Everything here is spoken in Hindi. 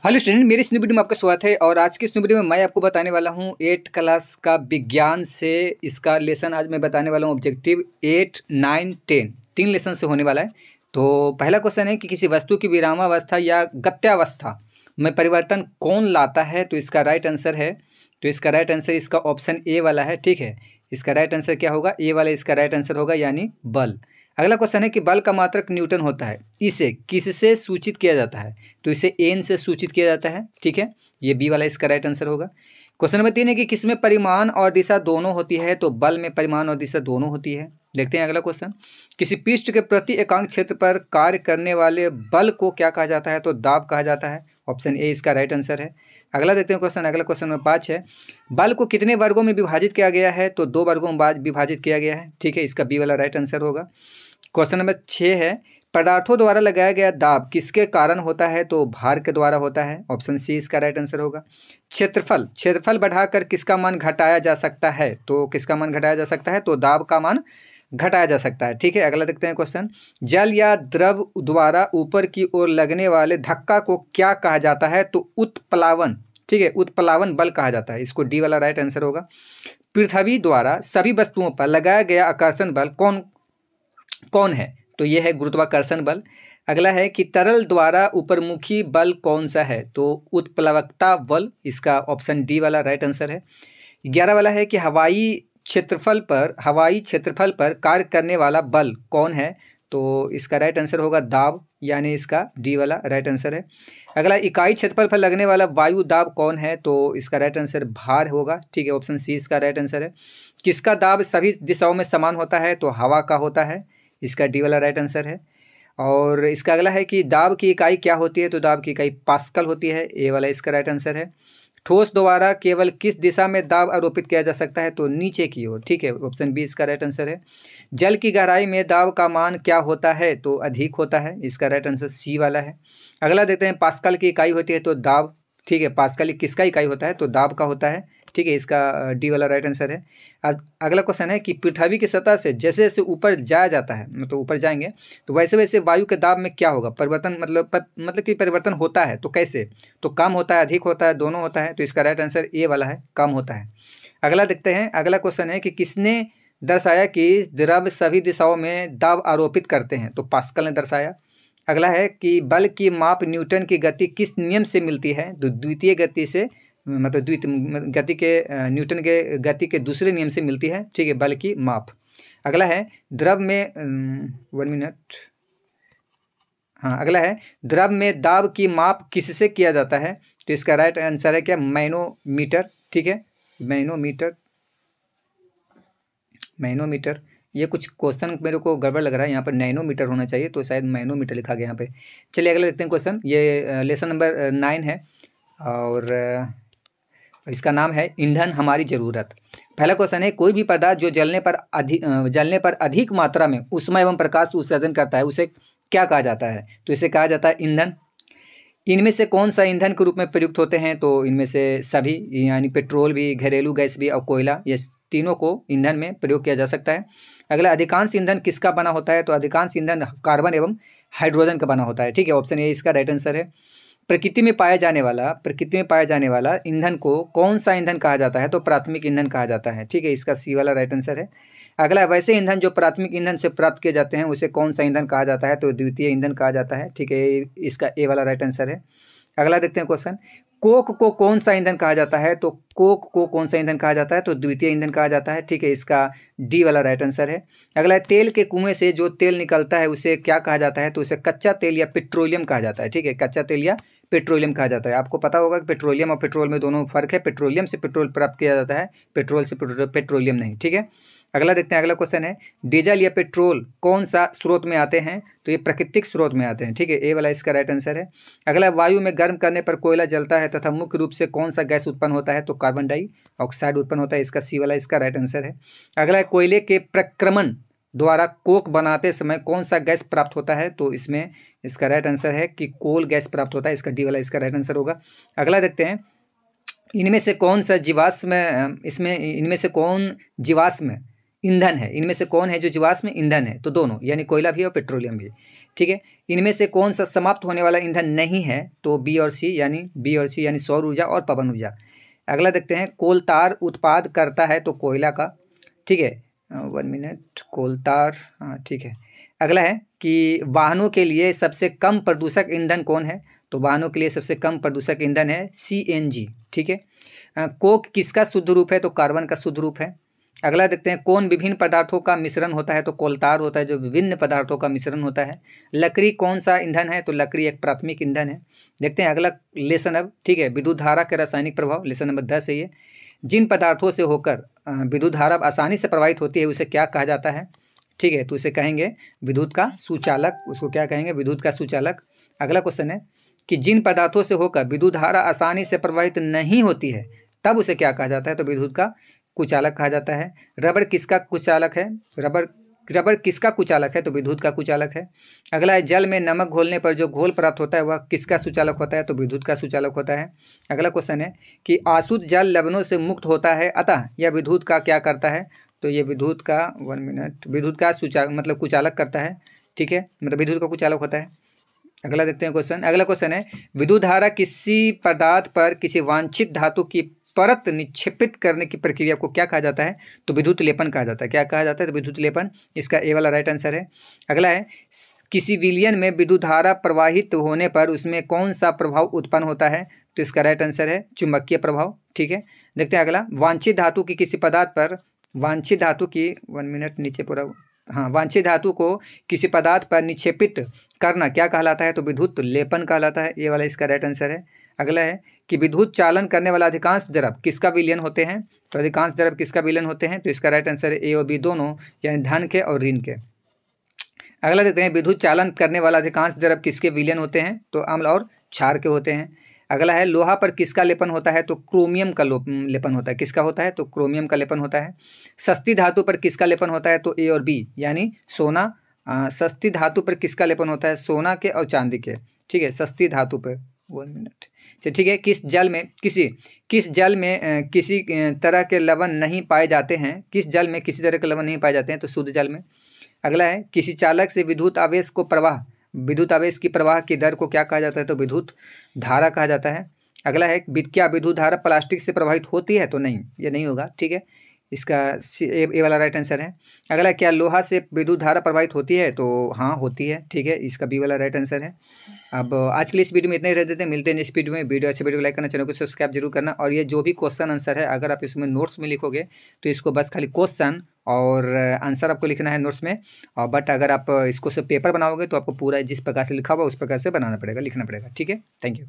हेलो स्टूडेंट, मेरे इस न्यू वीडियो में आपका स्वागत है। और आज के इस न्यू वीडियो में मैं आपको बताने वाला हूं 8 क्लास का विज्ञान से इसका लेसन आज मैं बताने वाला हूं। ऑब्जेक्टिव 8, 9, 10 तीन लेसन से होने वाला है। तो पहला क्वेश्चन है कि किसी वस्तु की विरामावस्था या गत्यावस्था में परिवर्तन कौन लाता है। तो इसका राइट आंसर है, तो इसका राइट आंसर इसका ऑप्शन ए वाला है। ठीक है, इसका राइट आंसर क्या होगा? ए वाला इसका राइट आंसर होगा, यानी बल। अगला क्वेश्चन है कि बल का मात्रक न्यूटन होता है, इसे किससे सूचित किया जाता है? तो इसे एन से सूचित किया जाता है। ठीक है, ये बी वाला इसका राइट आंसर होगा। क्वेश्चन नंबर 3 है कि किसमें परिमाण और दिशा दोनों होती है? तो बल में परिमाण और दिशा दोनों होती है। देखते हैं अगला क्वेश्चन। किसी पृष्ठ के प्रति एकांक क्षेत्र पर कार्य करने वाले बल को क्या कहा जाता है? तो दाब कहा जाता है। ऑप्शन ए इसका राइट आंसर है। अगला देखते हैं क्वेश्चन। अगला क्वेश्चन नंबर 5 है, बल को कितने वर्गों में विभाजित किया गया है? तो 2 वर्गों में विभाजित किया गया है। ठीक है, इसका बी वाला राइट आंसर होगा। क्वेश्चन नंबर 6 है, पदार्थों द्वारा लगाया गया दाब किसके कारण होता है? तो भार के द्वारा होता है। ऑप्शन सी इसका राइट आंसर होगा। क्षेत्रफल बढ़ाकर किसका मान घटाया जा सकता है? तो किसका मान घटाया जा सकता है? तो दाब का मान घटाया जा सकता है। ठीक है, अगला देखते हैं क्वेश्चन। जल या द्रव द्वारा ऊपर की ओर लगने वाले धक्का को क्या कहा जाता है? तो उत्प्लावन। ठीक है, उत्प्लावन बल कहा जाता है। इसको डी वाला राइट आंसर होगा। पृथ्वी द्वारा सभी वस्तुओं पर लगाया गया आकर्षण बल कौन है? तो यह है गुरुत्वाकर्षण बल। अगला है कि तरल द्वारा ऊपरमुखी बल कौन सा है? तो उत्प्लवकता बल, इसका ऑप्शन डी वाला राइट आंसर है। 11 वाला है कि हवाई क्षेत्रफल पर कार्य करने वाला बल कौन है? तो इसका राइट आंसर होगा दाब, यानी इसका डी वाला राइट आंसर है। अगला, इकाई क्षेत्रफल पर लगने वाला वायु दाब कौन है? तो इसका राइट आंसर भार होगा। ठीक है, ऑप्शन सी इसका राइट आंसर है। किसका दाब सभी दिशाओं में समान होता है? तो हवा का होता है। इसका डी वाला राइट आंसर है। और इसका अगला है कि दाब की इकाई क्या होती है? तो दाब की इकाई पास्कल होती है। ए वाला इसका राइट आंसर है। ठोस द्वारा केवल किस दिशा में दाब आरोपित किया जा सकता है? तो नीचे की ओर। ठीक है, ऑप्शन बी इसका राइट आंसर है। जल की गहराई में दाब का मान क्या होता है? तो अधिक होता है। इसका राइट आंसर सी वाला है। अगला देखते हैं, पास्कल की इकाई होती है तो दाब। ठीक है, पास्कल किसका इकाई होता है? तो दाब का होता है। ठीक है, इसका डी वाला राइट आंसर है। अगला क्वेश्चन है कि पृथ्वी की सतह से जैसे जैसे ऊपर जाया जाता है, मतलब ऊपर जाएंगे तो वैसे वैसे वायु के दाब में क्या होगा? परिवर्तन, मतलब कि परिवर्तन होता है। तो कैसे? तो कम होता है, अधिक होता है, दोनों होता है। तो इसका राइट आंसर ए वाला है, कम होता है। अगला देखते हैं। अगला क्वेश्चन है कि किसने दर्शाया कि द्रव सभी दिशाओं में दाब आरोपित करते हैं? तो पास्कल ने दर्शाया। अगला है कि बल की माप न्यूटन की गति किस नियम से मिलती है? तो द्वितीय गति से, मतलब द्वितीय गति के न्यूटन के गति के दूसरे नियम से मिलती है। ठीक है, बल की माप। अगला है द्रव में 1 मिनट, हाँ अगला है, द्रव में दाब की माप किससे किया जाता है? तो इसका राइट आंसर है क्या? मैनोमीटर। ठीक है, मैनोमीटर। ये कुछ क्वेश्चन मेरे को गड़बड़ लग रहा है, यहाँ पर नैनोमीटर होना चाहिए, तो शायद मैनोमीटर लिखा गया यहाँ पे। चलिए अगला देखते हैं क्वेश्चन। ये लेसन नंबर 9 है और इसका नाम है ईंधन हमारी ज़रूरत। पहला क्वेश्चन है, कोई भी पदार्थ जो जलने पर अधिक मात्रा में ऊष्मा एवं प्रकाश उत्सर्जन करता है उसे क्या कहा जाता है? तो इसे कहा जाता है ईंधन। इनमें से कौन सा ईंधन के रूप में प्रयुक्त होते हैं? तो इनमें से सभी, यानी पेट्रोल भी, घरेलू गैस भी और कोयला, ये तीनों को ईंधन में प्रयोग किया जा सकता है। अगला, अधिकांश ईंधन किसका बना होता है? तो अधिकांश ईंधन कार्बन एवं हाइड्रोजन का बना होता है। ठीक है, ऑप्शन ए इसका राइट आंसर है। प्रकृति में पाया जाने वाला ईंधन को कौन सा ईंधन कहा जाता है? तो प्राथमिक ईंधन कहा जाता है। ठीक है, इसका सी वाला राइट आंसर है। अगला, वैसे ईंधन जो प्राथमिक ईंधन से प्राप्त किए जाते हैं उसे कौन सा ईंधन कहा जाता है? तो द्वितीय ईंधन कहा जाता है। ठीक है, इसका ए वाला राइट आंसर है। अगला देखते हैं क्वेश्चन, कोक को कौन सा ईंधन कहा जाता है? तो कोक को कौन सा ईंधन कहा जाता है? तो द्वितीय ईंधन कहा जाता है। ठीक है, इसका डी वाला राइट आंसर है। अगला, तेल के कुएं से जो तेल निकलता है उसे क्या कहा जाता है? तो उसे कच्चा तेल या पेट्रोलियम कहा जाता है। ठीक है, कच्चा तेल या पेट्रोलियम कहा जाता है। आपको पता होगा कि पेट्रोलियम और पेट्रोल में दोनों फर्क है। पेट्रोलियम से पेट्रोल प्राप्त किया जाता है, पेट्रोल से पेट्रोलियम नहीं। ठीक है, अगला देखते हैं। अगला क्वेश्चन है, डीजल या पेट्रोल कौन सा स्रोत में आते हैं? तो ये प्राकृतिक स्रोत में आते हैं। ठीक है, ए वाला इसका राइट आंसर है। अगला, वायु में गर्म करने पर कोयला जलता है तथा मुख्य रूप से कौन सा गैस उत्पन्न होता है? तो कार्बन डाइऑक्साइड उत्पन्न होता है। इसका सी वाला इसका राइट आंसर है। अगला, कोयले के प्रक्रमण द्वारा कोक बनाते समय कौन सा गैस प्राप्त होता है? तो इसमें इसका राइट आंसर है कि कोल गैस प्राप्त होता है। इसका डी वाला इसका राइट आंसर होगा। अगला देखते हैं, इनमें से कौन जीवाश्म ईंधन है? इनमें से कौन है जो जीवाश्म ईंधन है? तो दोनों, यानी कोयला भी और पेट्रोलियम भी। ठीक है। इनमें से कौन सा समाप्त होने वाला ईंधन नहीं है? तो बी और सी यानी सौर ऊर्जा और पवन ऊर्जा। अगला देखते हैं, कोलतार उत्पाद करता है तो कोयला का, ठीक है। 1 मिनट, कोलतार, हाँ ठीक है। अगला है कि वाहनों के लिए सबसे कम प्रदूषक ईंधन कौन है? तो वाहनों के लिए सबसे कम प्रदूषक ईंधन है CNG, ठीक है। कोक किसका शुद्ध रूप है? तो कार्बन का शुद्ध रूप है। अगला देखते हैं, कौन विभिन्न पदार्थों का मिश्रण होता है? तो कोलतार होता है जो विभिन्न पदार्थों का मिश्रण होता है। लकड़ी कौन सा ईंधन है? तो लकड़ी एक प्राथमिक ईंधन है। देखते हैं अगला लेसन अब, ठीक है, विद्युत धारा के रासायनिक प्रभाव, लेसन नंबर 10 है ये। जिन पदार्थों से होकर विद्युत धारा आसानी से प्रवाहित होती है उसे क्या कहा जाता है? ठीक है, तो उसे कहेंगे विद्युत का सुचालक, उसको क्या कहेंगे? विद्युत का सुचालक। अगला क्वेश्चन है कि जिन पदार्थों से होकर विद्युत धारा आसानी से प्रवाहित नहीं होती है तब उसे क्या कहा जाता है? तो विद्युत का कुचालक कहा जाता है। रबड़ किसका कुचालक है? रबड़ किसका कुचालक है? तो विद्युत का कुचालक है। अगला है, जल में नमक घोलने पर जो घोल प्राप्त होता है वह किसका सुचालक होता है? तो विद्युत का सुचालक होता है। अगला क्वेश्चन है कि आशुद्ध जल लवणों से मुक्त होता है अतः यह विद्युत का क्या करता है? तो ये विद्युत का 1 मिनट, विद्युत का मतलब कुचालक करता है, ठीक है, मतलब विद्युत का कुचालक होता है। अगला देखते हैं क्वेश्चन। अगला क्वेश्चन है, विद्युत धारा किसी पदार्थ पर किसी वांछित धातु की परत निक्षेपित करने की प्रक्रिया को क्या कहा जाता है? तो विद्युत लेपन कहा जाता है। क्या कहा जाता है? तो विद्युत लेपन। इसका ए वाला राइट आंसर है। अगला है, किसी विलयन में विद्युत धारा प्रवाहित होने पर उसमें कौन सा प्रभाव उत्पन्न होता है? तो इसका राइट आंसर है चुंबकीय प्रभाव, ठीक है। देखते हैं अगला, वांछित धातु की किसी पदार्थ पर, वांछित धातु की 1 मिनट नीचे पूरा, हाँ, वांछित धातु को किसी पदार्थ पर निक्षेपित करना क्या कहलाता है? तो विद्युत लेपन कहलाता है। ये वाला इसका राइट आंसर है। अगला है कि विद्युत चालन करने वाला अधिकांश द्रव किसका विलयन होते हैं? तो अधिकांश द्रव किसका विलयन होते हैं? तो इसका राइट आंसर है ए और बी दोनों, यानी धन के और ऋण के। अगला देखते हैं, विद्युत चालन करने वाला अधिकांश द्रव किसके विलयन होते हैं? तो अम्ल और क्षार के होते हैं। अगला है, लोहा पर किसका लेपन होता है? तो क्रोमियम का लेपन होता है। किसका होता है? तो क्रोमियम का लेपन होता है। सस्ती धातु पर किसका लेपन होता है? तो ए और बी, यानी सोना। सस्ती धातु पर किसका लेपन होता है? सोना के और चांदी के, ठीक है, सस्ती धातु पर। 1 मिनट, ठीक है। किस जल में किसी तरह के लवण नहीं पाए जाते हैं? किस जल में किसी तरह के लवण नहीं पाए जाते हैं? तो शुद्ध जल में। अगला है, किसी चालक से विद्युत आवेश की प्रवाह की दर को क्या कहा जाता है? तो विद्युत धारा कहा जाता है। अगला है, क्या विद्युत धारा प्लास्टिक से प्रवाहित होती है? तो नहीं, ये नहीं होगा, ठीक है। इसका ए वाला राइट आंसर है। अगला, क्या लोहा से विद्युत धारा प्रवाहित होती है? तो हाँ, होती है, ठीक है, इसका बी वाला राइट आंसर है। अब आज के लिए इस वीडियो में इतने ही रह देते हैं, मिलते हैं नेक्स्ट वीडियो में। वीडियो अच्छे वीडियो को लाइक करना, चैनल को सब्सक्राइब जरूर करना। और ये जो भी क्वेश्चन आंसर है अगर आप इसमें नोट्स में लिखोगे तो इसको बस खाली क्वेश्चन और आंसर आपको लिखना है नोट्स में, और बट अगर आप इसको से पेपर बनाओगे तो आपको पूरा जिस प्रकार से लिखा हुआ उस प्रकार से बनाना पड़ेगा, लिखना पड़ेगा, ठीक है। Thank you.